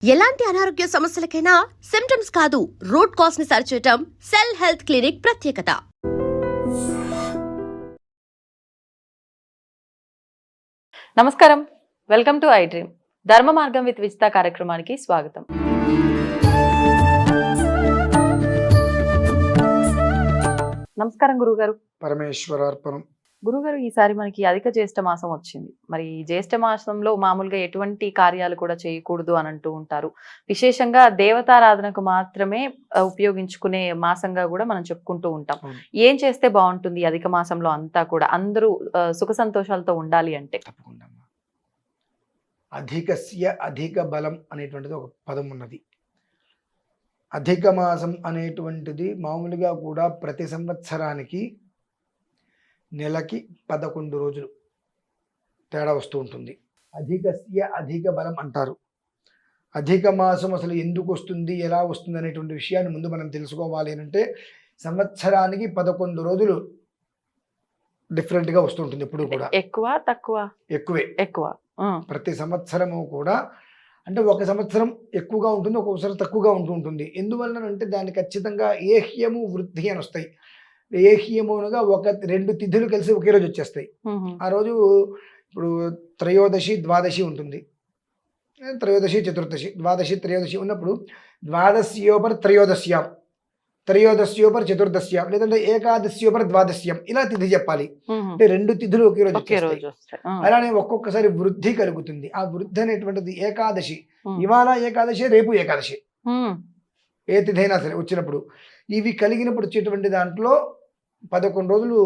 ఎలాంటి అనారోగ్య సమస్యలకైనా సిమ్టమ్స్ కాదు రూట్ కాజ్ ని సరిచేయటం సెల్ హెల్త్ క్లినిక్ ప్రత్యేకత. నమస్కారం, వెల్కమ్ టు ఐ డ్రీమ్. ధర్మ మార్గం విత్ విజిత కార్యక్రమానికి స్వాగతం. నమస్కారం గురుగారు. పరమేశ్వరార్పణం. గురుగారు, ఈసారి మనకి అధిక జ్యేష్ఠ మాసం వచ్చింది. మరి ఈ జ్యేష్ఠ మాసంలో మామూలుగా ఎటువంటి కార్యాలు కూడా చేయకూడదు అని అంటూ ఉంటారు. విశేషంగా దేవతారాధనకు మాత్రమే ఉపయోగించుకునే మాసంగా కూడా మనం చెప్పుకుంటూ ఉంటాం. ఏం చేస్తే బాగుంటుంది అధిక మాసంలో? అంతా కూడా అందరూ సుఖ సంతోషాలతో ఉండాలి అంటే తప్పకుండా అధికస్య అధిక బలం అనేటువంటిది ఒక పదం ఉన్నది. అధిక మాసం అనేటువంటిది మామూలుగా కూడా ప్రతి సంవత్సరానికి నెలకి 11 రోజులు తేడా వస్తూ ఉంటుంది. అధికస్య అధిక బలం అంటారు. అధిక మాసం అసలు ఎందుకు వస్తుంది, ఎలా వస్తుంది అనేటువంటి విషయాన్ని ముందు మనం తెలుసుకోవాలి అంటే సంవత్సరానికి 11 రోజులు డిఫరెంట్గా వస్తుంటుంది. ఎప్పుడు కూడా ఎక్కువ తక్కువ ఎక్కువ ప్రతి సంవత్సరము కూడా అంటే ఒక సంవత్సరం ఎక్కువగా ఉంటుంది, ఒక సంవత్సరం తక్కువగా ఉంటుంది. ఎందువలన అంటే దాన్ని ఖచ్చితంగా ఏహ్యము వృద్ధి అని వస్తాయి. ఏహ్యము అనగా ఒక 2 తిథులు కలిసి ఒకే రోజు వచ్చేస్తాయి. ఆ రోజు ఇప్పుడు త్రయోదశి ద్వాదశి ఉంటుంది, త్రయోదశి చతుర్దశి, ద్వాదశి త్రయోదశి ఉన్నప్పుడు ద్వాదశ్యోపర్ త్రయోదశ్యాం, త్రయోదశ్యోపర్ చతుర్దశ్యాం, లేదంటే ఏకాదశ్యోపర్ ద్వాదశ్యం, ఇలా తిథి చెప్పాలి. అంటే 2 తిథులు ఒకే రోజు. అలానే ఒక్కొక్కసారి వృద్ధి కలుగుతుంది. ఆ వృద్ధి అనేటువంటిది ఏకాదశి, ఇవాళ ఏకాదశి రేపు ఏకాదశి, ఏ తిథి అయినా సరే వచ్చినప్పుడు ఇవి కలిగినప్పుడు వచ్చేటువంటి దాంట్లో 11 రోజులు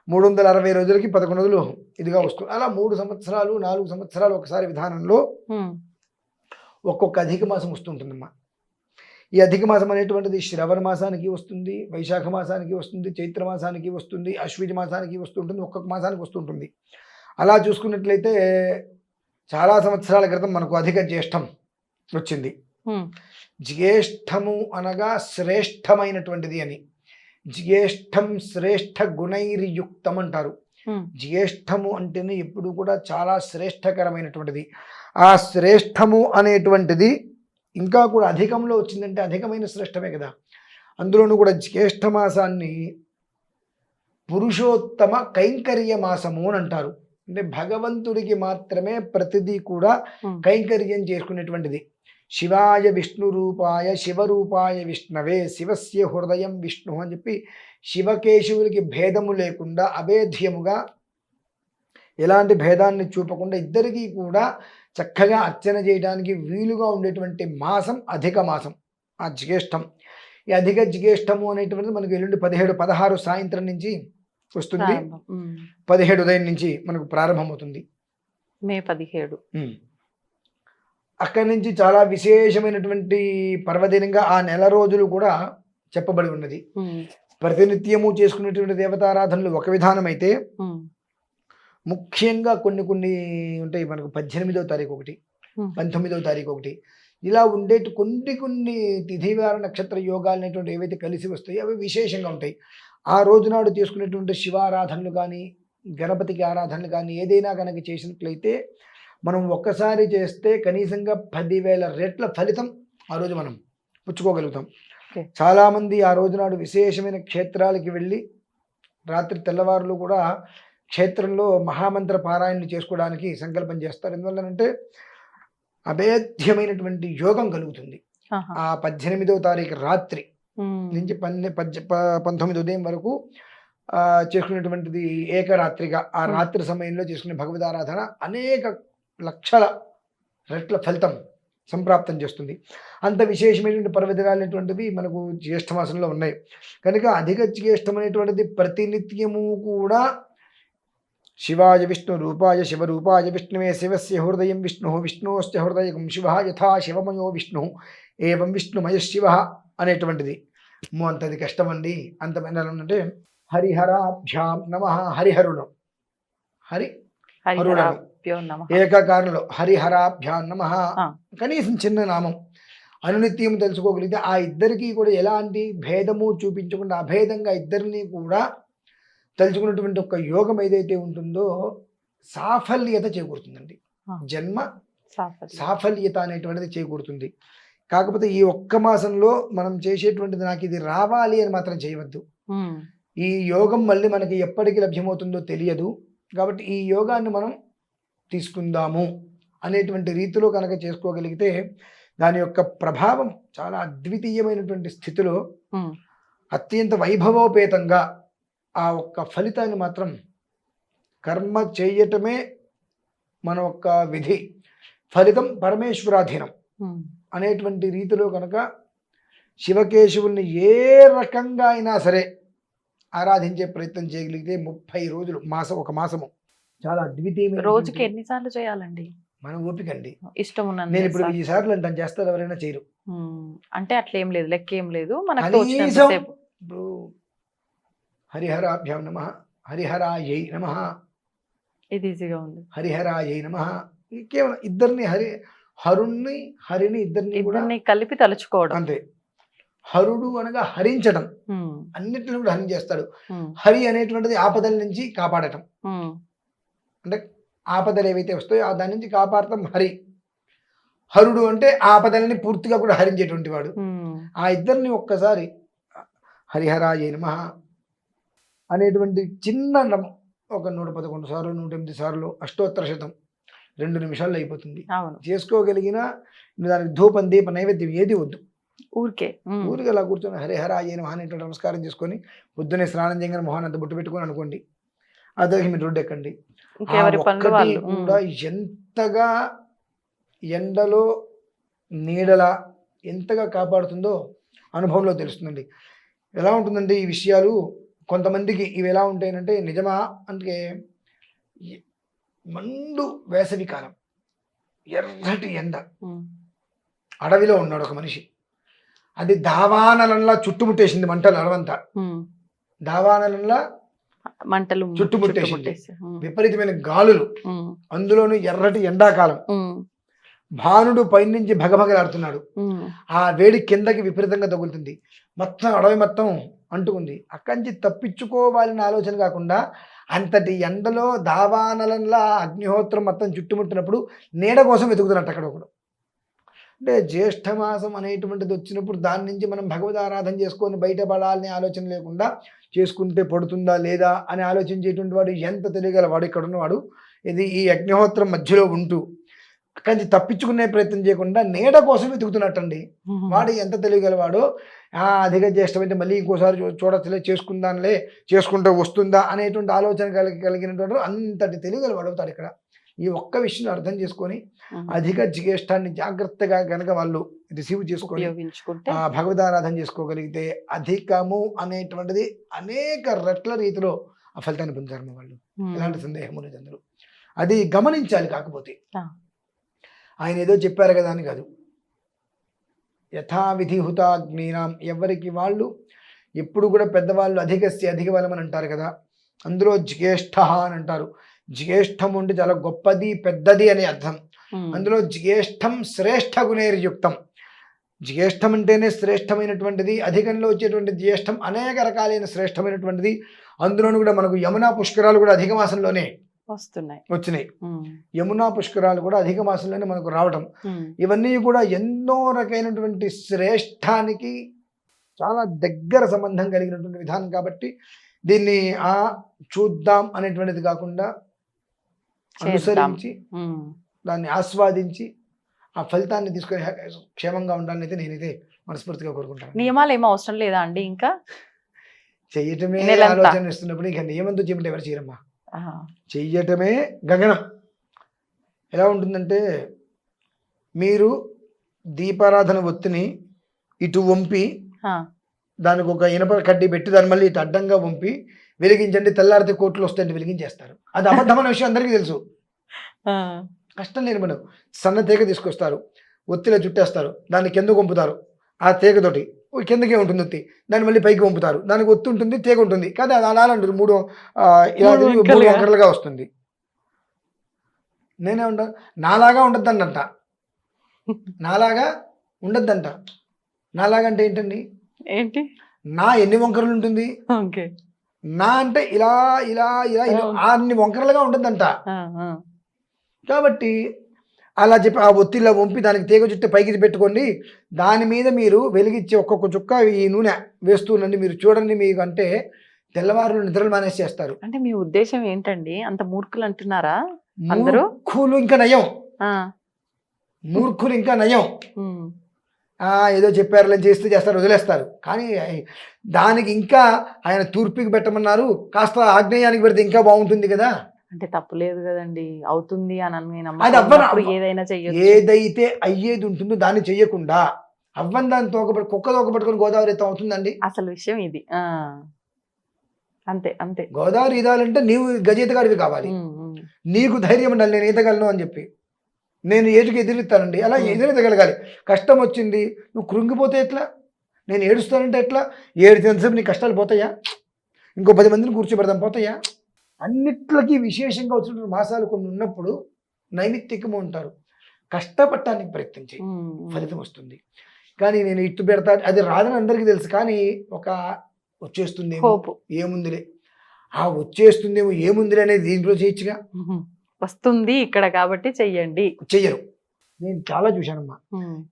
360 రోజులకి 11 రోజులు ఇదిగా వస్తుంది. అలా 3 సంవత్సరాలు 4 సంవత్సరాలు ఒకసారి విధానంలో ఒక్కొక్క అధిక మాసం వస్తుంటుందమ్మా. ఈ అధిక మాసం అనేటువంటిది శ్రవణ మాసానికి వస్తుంది, వైశాఖ మాసానికి వస్తుంది, చైత్ర మాసానికి వస్తుంది, అశ్విజ మాసానికి వస్తుంటుంది, ఒక్కొక్క మాసానికి వస్తుంటుంది. అలా చూసుకున్నట్లయితే చాలా సంవత్సరాల క్రితం మనకు అధిక జ్యేష్ఠం వచ్చింది. జ్యేష్ఠము అనగా శ్రేష్టమైనటువంటిది అని. జ్యేష్ఠం శ్రేష్ఠ గుణైర్యుక్తం అంటారు. జ్యేష్ఠము అంటేనే ఎప్పుడు కూడా చాలా శ్రేష్టకరమైనటువంటిది. ఆ శ్రేష్టము అనేటువంటిది ఇంకా కూడా అధికంలో వచ్చిందంటే అధికమైన శ్రేష్టమే కదా. అందులోనూ కూడా జ్యేష్ఠ మాసాన్ని పురుషోత్తమ కైంకర్య మాసము అని అంటారు. అంటే భగవంతుడికి మాత్రమే ప్రతిదీ కూడా కైంకర్యం చేసుకునేటువంటిది. శివాయ విష్ణు రూపాయ శివరూపాయ విష్ణవే శివస్య హృదయం విష్ణు అని చెప్పి శివకేశవులకి భేదము లేకుండా అభేద్యముగా ఎలాంటి భేదాన్ని చూపకుండా ఇద్దరికీ కూడా చక్కగా అర్చన చేయడానికి వీలుగా ఉండేటువంటి మాసం అధిక మాసం, ఆ జ్యేష్ఠం. ఈ అధిక జ్యేష్ఠము అనేటువంటిది మనకు ఎల్లుండి 17, 16 సాయంత్రం నుంచి వస్తుంది. 17 ఉదయం నుంచి మనకు ప్రారంభమవుతుంది. మే 17. అక్కడి నుంచి చాలా విశేషమైనటువంటి పర్వదినంగా ఆ నెల రోజులు కూడా చెప్పబడి ఉన్నది. ప్రతినిత్యము చేసుకునేటువంటి దేవతారాధనలు ఒక విధానం అయితే ముఖ్యంగా కొన్ని ఉంటాయి. మనకు 18వ తారీఖు ఒకటి, 19వ తారీఖు ఒకటి, ఇలా ఉండేటి కొన్ని తిథివార నక్షత్ర యోగాలు అనేటువంటి ఏవైతే కలిసి వస్తాయో అవి విశేషంగా ఉంటాయి. ఆ రోజునాడు చేసుకునేటువంటి శివారాధనలు కానీ గణపతికి ఆరాధనలు కానీ ఏదైనా కనుక చేసినట్లయితే మనం ఒక్కసారి చేస్తే కనీసంగా 10,000 రెట్ల ఫలితం ఆ రోజు మనం పుచ్చుకోగలుగుతాం. చాలామంది ఆ రోజునాడు విశేషమైన క్షేత్రాలకి వెళ్ళి రాత్రి తెల్లవారులు కూడా క్షేత్రంలో మహామంత్ర పారాయణలు చేసుకోవడానికి సంకల్పం చేస్తారు. ఎందువల్లంటే అభేద్యమైనటువంటి యోగం కలుగుతుంది. ఆ 18వ తారీఖు రాత్రి నుంచి 19 ఉదయం వరకు చేసుకునేటువంటిది ఏకరాత్రిగా ఆ రాత్రి సమయంలో చేసుకునే భగవదారాధన అనేక లక్షల రెట్ల ఫలితం సంప్రాప్తం చేస్తుంది. అంత విశేషమైనటువంటి పర్వదినాలనేటువంటివి మనకు జ్యేష్ఠ మాసంలో ఉన్నాయి. కనుక అధిక జ్యేష్ఠం అనేటువంటిది ప్రతినిత్యము కూడా శివాయ విష్ణు రూపాయ శివరూపాయ విష్ణువే శివస్య హృదయం విష్ణు విష్ణోస్య హృదయం శివ యథా శివమయో విష్ణు ఏవం విష్ణుమయ శివ అనేటువంటిది. అంతది కష్టమండి. అంతమైన అంటే హరిహరాభ్యాం నమ, హరిహరుడు హరిహరుడను ఏకకారంలో హరిహరాభ్యాం నమ, కనీసం చిన్న నామం అనునిత్యం తెలుసుకోగలిగితే ఆ ఇద్దరికీ కూడా ఎలాంటి భేదము చూపించకుండా అభేదంగా ఇద్దరిని కూడా తలుచుకున్నటువంటి ఒక యోగం ఏదైతే ఉంటుందో సాఫల్యత చేకూరుతుందండి. జన్మ సాఫల్యత అనేటువంటిది చేకూరుతుంది. కాకపోతే ఈ ఒక్క మాసంలో మనం చేసేటువంటిది నాకు ఇది రావాలి అని మాత్రం చేయవద్దు. ఈ యోగం మళ్ళీ మనకి ఎప్పటికి లభ్యమవుతుందో తెలియదు. కాబట్టి ఈ యోగాన్ని మనం తీసుకుందాము అనేటువంటి రీతిలో కనుక చేసుకోగలిగితే దాని యొక్క ప్రభావం చాలా అద్వితీయమైనటువంటి స్థితిలో అత్యంత వైభవోపేతంగా ఆ ఒక్క ఫలితాన్ని మాత్రం కర్మ చేయటమే మన ఒక్క విధి, ఫలితం పరమేశ్వరాధీనం అనేటువంటి రీతిలో కనుక శివకేశవుల్ని ఏ రకంగా అయినా సరే ఆరాధించే ప్రయత్నం చేయగలిగితే 30 రోజులు ఒక మాసము చాలా అద్వితీయమైన. రోజుకి ఎన్నిసార్లు చేయాలండి? మన ఓపిక అండి, ఇష్టం ఉన్నది. నేను ఇప్పుడు 1000 సార్లు అంటాను, చేస్తారు ఎవరైనా చేయరు. అంటే అట్లేం లేదు, లెక్క ఏం లేదు, మనకు కనీసం ఇప్పుడు హరిహరాభ్యాం నమః, హరిహరాయై నమః, ఇది ఈజీగా ఉంది. హరిహరాయై నమః, కేవలం ఇద్దరిని హరిని ఇద్దరిని కలిపి తలుచుకోవడం అంతే. హరుడు అనగా హరించడం, అన్నిటిని కూడా హరి చేస్తాడు. హరి అనేటువంటిది ఆపదల నుంచి కాపాడటం, అంటే ఆపదలు ఏవైతే వస్తాయో దాని నుంచి కాపాడటం హరి. హరుడు అంటే ఆపదలని పూర్తిగా కూడా హరించేటువంటి వాడు. ఆ ఇద్దరిని ఒక్కసారి హరిహరాయ నమః అనేటువంటి చిన్న ఒక 111 సార్లు 108 సార్లు అష్టోత్తర శతం 2 నిమిషాల్లో అయిపోతుంది. చేసుకోగలిగిన దానికి ధూపం దీప నైవేద్యం ఏది వద్దు, ఊరికే అలా కూర్చొని హరిహరాయ నమః అనేటువంటి నమస్కారం చేసుకొని పొద్దున్నే స్నానం చేయగానే మొహానంత బొట్టు పెట్టుకొని అనుకోండి, అదే మీరు రోడ్డు ఎక్కండి. కూడా ఎంతగా ఎండలో నీడలా ఎంతగా కాపాడుతుందో అనుభవంలో తెలుస్తుందండి. ఎలా ఉంటుందండి ఈ విషయాలు కొంతమందికి ఇవి ఎలా ఉంటాయంటే, నిజమా అంటే మండు వేసవి కాలం, ఎర్రటి ఎండ, అడవిలో ఉన్నాడు ఒక మనిషి, అది దావానలంలా చుట్టుముట్టేసింది, మంటలు అడవంతా దావానలంలా మంటలు చుట్టుముట్టేసింది, విపరీతమైన గాలులు, అందులోనూ ఎర్రటి ఎండాకాలం, భానుడు పైనుంచి భగభగలాడుతున్నాడు, ఆ వేడి కిందకి విపరీతంగా తగులుతుంది, మొత్తం అడవి మొత్తం అంటుకుంది. అక్కడి నుంచి తప్పించుకోవాలని ఆలోచన కాకుండా అంతటి ఎండలో దావానలంలా అగ్నిహోత్రం మొత్తం చుట్టుముట్టినప్పుడు నీడ కోసం వెతుకుతున్నట్టు అక్కడ ఒకడు. అంటే జ్యేష్ఠమాసం అనేటువంటిది వచ్చినప్పుడు దాని నుంచి మనం భగవద్ ఆరాధన చేసుకొని బయటపడాలనే ఆలోచన లేకుండా చేసుకుంటే పడుతుందా లేదా అని ఆలోచించేటువంటి వాడు ఎంత తెలియగలవాడు ఇక్కడ ఉన్నవాడు. ఇది ఈ అగ్నిహోత్రం మధ్యలో ఉంటూ అక్కడి నుంచి తప్పించుకునే ప్రయత్నం చేయకుండా నీడ కోసం వెతుకుతున్నట్టండి. వాడు ఎంత తెలియగలవాడో, అధిక జ్యేష్టమైతే మళ్ళీ ఇంకోసారి చూడచ్చులే, చేసుకుంటూ వస్తుందా అనేటువంటి ఆలోచన కలిగినటువంటి అంతటి తెలియగలవాడు అవుతాడు ఇక్కడ. ఈ ఒక్క విషయం అర్థం చేసుకొని అధిక జ్యేష్ఠాన్ని జాగ్రత్తగా కనుక వాళ్ళు రిసీవ్ చేసుకొని భగవదారాధన చేసుకోగలిగితే అధికము అనేటువంటిది అనేక రెట్ల రీతిలో ఆ ఫలితాన్ని పొందుతారు వాళ్ళు, ఎలాంటి సందేహము లేదు అందరూ. అది గమనించాలి. కాకపోతే ఆయన ఏదో చెప్పారు కదా అని కాదు, యథావిధి హుతాగ్నీనాం, ఎవరికి వాళ్ళు ఎప్పుడు కూడా పెద్దవాళ్ళు అధిక బలం అని అంటారు కదా, అందులో జ్యేష్ఠ అని అంటారు. జ్యేష్ఠం ఉంటే చాలా గొప్పది పెద్దది అనే అర్థం. అందులో జ్యేష్ఠం శ్రేష్ఠ గుణేర్యుక్తం, జ్యేష్ఠం అంటేనే శ్రేష్టమైనటువంటిది, అధికంలో వచ్చేటువంటి జ్యేష్ఠం అనేక రకాలైన శ్రేష్టమైనటువంటిది. అందులోనూ కూడా మనకు యమునా పుష్కరాలు కూడా అధిక మాసంలోనే వచ్చినాయి. యమునా పుష్కరాలు కూడా అధిక మాసంలోనే మనకు రావటం, ఇవన్నీ కూడా ఎన్నో రకమైనటువంటి శ్రేష్టానికి చాలా దగ్గర సంబంధం కలిగినటువంటి విధానం. కాబట్టి దీన్ని చూద్దాం అనేటువంటిది కాకుండా అనుసరించి దాన్ని ఆస్వాదించి ఆ ఫలితాన్ని తీసుకొని క్షేమంగా ఉండాలని అయితే నేనైతే మనస్ఫూర్తిగా కోరుకుంటాను. నియమాలు ఏమో అవసరం లేదా అండి? ఇంకా చెయ్యటమే ఆలోచన ఇస్తున్నప్పుడు ఇంకా నియమంతో చేయమంటే ఎవరు చేయరమ్మా, చెయ్యటమే గగనం. ఎలా ఉంటుందంటే, మీరు దీపారాధన ఒత్తిని ఇటు వంపి దానికి ఒక ఇనప కడ్డీ పెట్టి దాన్ని మళ్ళీ ఇటు అడ్డంగా వంపి వెలిగించండి, తెల్లారితే కోట్లు వస్తాయంటే వెలిగించేస్తారు. అది అబద్ధమైన విషయం అందరికీ తెలుసు, కష్టం లేని మనం. సన్న తీగ తీసుకొస్తారు, ఒత్తిలో చుట్టేస్తారు, దాన్ని కిందకు వంపుతారు, ఆ తీగతోటి కిందకే ఉంటుంది ఒత్తి, దాన్ని మళ్ళీ పైకి వంపుతారు, దానికి ఒత్తి ఉంటుంది, తీగ ఉంటుంది, కానీ అది అలా అంటారు 3 వంకరలుగా వస్తుంది. నేనే ఉంటా నాలాగా ఉండద్దంట, నాలాగా ఉండద్దంట. నాలాగా అంటే ఏంటి? నా ఎన్ని వంకరలు ఉంటుంది, నా అంటే ఇలా ఇలా ఇలా అన్ని వంకరలుగా ఉండద్దంట. కాబట్టి అలా చెప్పి ఆ ఒత్తిడిలో వంపి దానికి తీగ చుట్టూ పైకి పెట్టుకోండి, దాని మీద మీరు వెలిగించి ఒక్కొక్క చుక్క ఈ నూనె వేస్తూనండి, మీరు చూడండి, మీకు అంటే తెల్లవారులు నిద్రలు మానేసేస్తారు. అంటే మీ ఉద్దేశం ఏంటండి? అంత మూర్ఖులు అంటున్నారా అందరూ? మూర్ఖులు ఇంకా నయం, ఆ, మూర్ఖులు ఇంకా నయం. ఉమ్, ఏదో చెప్పారు చేస్తారు వదిలేస్తారు. కానీ దానికి ఇంకా ఆయన తూర్పుకి పెట్టమన్నారు, కాస్త ఆగ్నేయానికి పెడితే ఇంకా బాగుంటుంది కదా. అంటే తప్పు లేదు కదండి, అవుతుంది అని అది అవ్వను, ఏదైనా చెయ్యొచ్చు. ఏదైతే అయ్యేది ఉంటుందో దాన్ని చెయ్యకుండా అవ్వని దాన్ని కుక్క తోకపట్టుకొని గోదావరి ఈత అవుతుందండి. అసలు విషయం ఇది. అంతే అంతే. గోదావరి ఈదాలంటే నీవు గజయితగాడివి కావాలి, నీకు ధైర్యం ఉండాలి, నేను ఈతగలను అని చెప్పి. నేను ఏటుకి ఎదిరిస్తానండి, అలా ఎదురెత్తగలగాలి. కష్టం వచ్చింది, నువ్వు కృంగిపోతే ఎట్లా? నేను ఏడుస్తానంటే ఎట్లా? ఏడిచినంతసేపు నీ కష్టాలు పోతాయా? ఇంకో 10 మందిని కూర్చోబెడదాం, పోతాయా? అన్నిట్లకి విశేషంగా వచ్చినటువంటి మాసాలు కొన్ని ఉన్నప్పుడు నైమిత్తికము ఉంటారు. కష్టపడటానికి ప్రయత్నం చేయి, ఫలితం వస్తుంది. కానీ నేను ఇట్టు పెడతా అది రాదని అందరికీ తెలుసు, కానీ ఒక వచ్చేస్తుందేమో ఏముందిలే, ఆ వచ్చేస్తుందేమో ఏముందిలే అనేది దీంట్లో చేయొచ్చుగా. వస్తుంది ఇక్కడ కాబట్టి చెయ్యండి. చెయ్యరు. నేను చాలా చూశానమ్మా,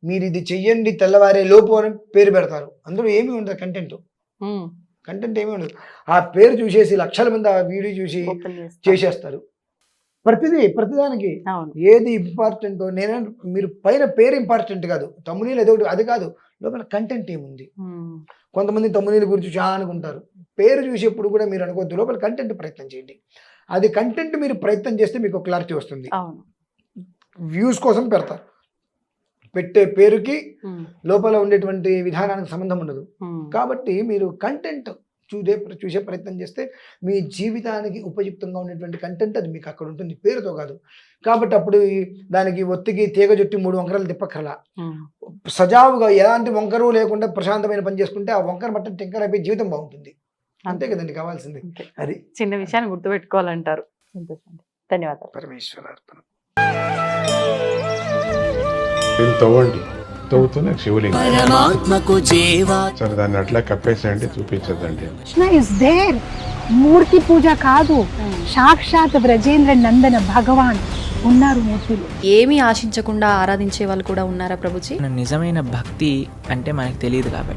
మీరు ఇది చెయ్యండి తెల్లవారే లోపు అని పేరు పెడతారు, అందులో ఏమీ ఉండదు, కంటెంట్ ఏమీ ఉండదు. ఆ పేరు చూసేసి లక్షల మంది ఆ వీడియో చూసి చేసేస్తారు. ప్రతిదానికి ఏది ఇంపార్టెంట్ నేను మీరు పైన పేరు ఇంపార్టెంట్ కాదు, తమ్మునీళ్ళు ఏదో అది కాదు, లోపల కంటెంట్ ఏముంది. కొంతమంది తమ్మునీళ్ళ గురించి చాలా అనుకుంటారు, పేరు చూసేప్పుడు కూడా మీరు అనుకోవద్దు, లోపల కంటెంట్ ప్రయత్నం చేయండి. అది కంటెంట్ మీరు ప్రయత్నం చేస్తే మీకు క్లారిటీ వస్తుంది. వ్యూస్ కోసం పెడతారు, పెట్టే పేరుకి లోపల ఉండేటువంటి విధానానికి సంబంధం ఉండదు. కాబట్టి మీరు కంటెంట్ చూసే ప్రయత్నం చేస్తే మీ జీవితానికి ఉపయుక్తంగా ఉండేటువంటి కంటెంట్ అది మీకు అక్కడ ఉంటుంది, పేరుతో కాదు. కాబట్టి అప్పుడు దానికి ఒత్తికి తీగ చుట్టి 3 వంకరలు తిప్పకరలా, సజావుగా ఎలాంటి వంకరు లేకుండా ప్రశాంతమైన పని చేసుకుంటే ఆ వంకర బట్ట టింకర్ అయిపోయి జీవితం బాగుంటుంది. అంతే కదండి కావాల్సింది. అది చిన్న విషయాన్ని గుర్తుపెట్టుకోవాలంటారు. ధన్యవాదాలు. పరమేశ్వరార్పణ. తవ్వండి, తవ్వుతూనే శివలింగం. సరే దాన్ని అట్లా కప్పేసేయండి, చూపించదండి. కృష్ణ ఇస్ దేర్, మూర్తి పూజ కాదు, సాక్షాత్ బ్రజేంద్ర నందన భగవాన్ ఉన్నారు మూర్తిలో. ఏమీ ఆశించకుండా ఆరాధించే వాళ్ళు కూడా ఉన్నారా ప్రభుజీ? నిజమైన భక్తి అంటే మనకు తెలియదు కాబట్టి